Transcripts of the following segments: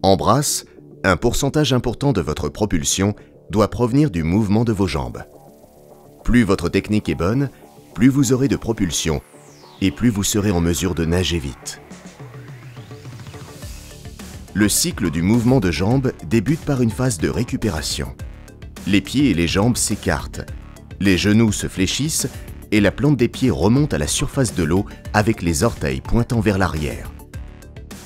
En brasse, un pourcentage important de votre propulsion doit provenir du mouvement de vos jambes. Plus votre technique est bonne, plus vous aurez de propulsion et plus vous serez en mesure de nager vite. Le cycle du mouvement de jambes débute par une phase de récupération. Les pieds et les jambes s'écartent, les genoux se fléchissent et la plante des pieds remonte à la surface de l'eau avec les orteils pointant vers l'arrière.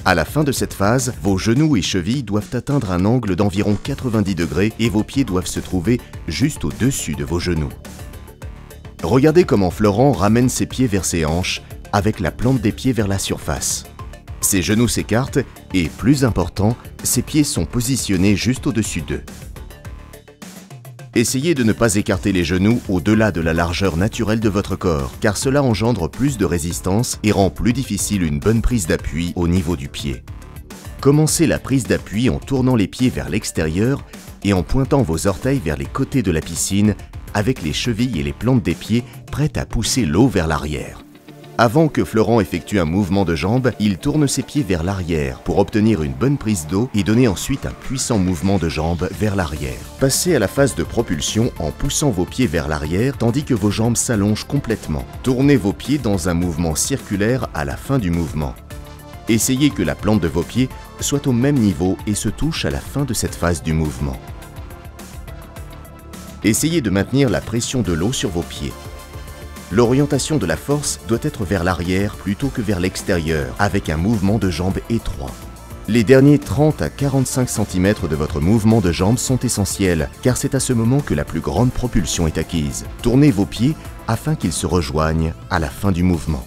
À la fin de cette phase, vos genoux et chevilles doivent atteindre un angle d'environ 90 degrés et vos pieds doivent se trouver juste au-dessus de vos genoux. Regardez comment Florent ramène ses pieds vers ses hanches avec la plante des pieds vers la surface. Ses genoux s'écartent et, plus important, ses pieds sont positionnés juste au-dessus d'eux. Essayez de ne pas écarter les genoux au-delà de la largeur naturelle de votre corps, car cela engendre plus de résistance et rend plus difficile une bonne prise d'appui au niveau du pied. Commencez la prise d'appui en tournant les pieds vers l'extérieur et en pointant vos orteils vers les côtés de la piscine avec les chevilles et les plantes des pieds prêtes à pousser l'eau vers l'arrière. Avant que Florent effectue un mouvement de jambes, il tourne ses pieds vers l'arrière pour obtenir une bonne prise d'eau et donner ensuite un puissant mouvement de jambes vers l'arrière. Passez à la phase de propulsion en poussant vos pieds vers l'arrière tandis que vos jambes s'allongent complètement. Tournez vos pieds dans un mouvement circulaire à la fin du mouvement. Essayez que la plante de vos pieds soit au même niveau et se touche à la fin de cette phase du mouvement. Essayez de maintenir la pression de l'eau sur vos pieds. L'orientation de la force doit être vers l'arrière plutôt que vers l'extérieur, avec un mouvement de jambes étroit. Les derniers 30 à 45 cm de votre mouvement de jambes sont essentiels, car c'est à ce moment que la plus grande propulsion est acquise. Tournez vos pieds afin qu'ils se rejoignent à la fin du mouvement.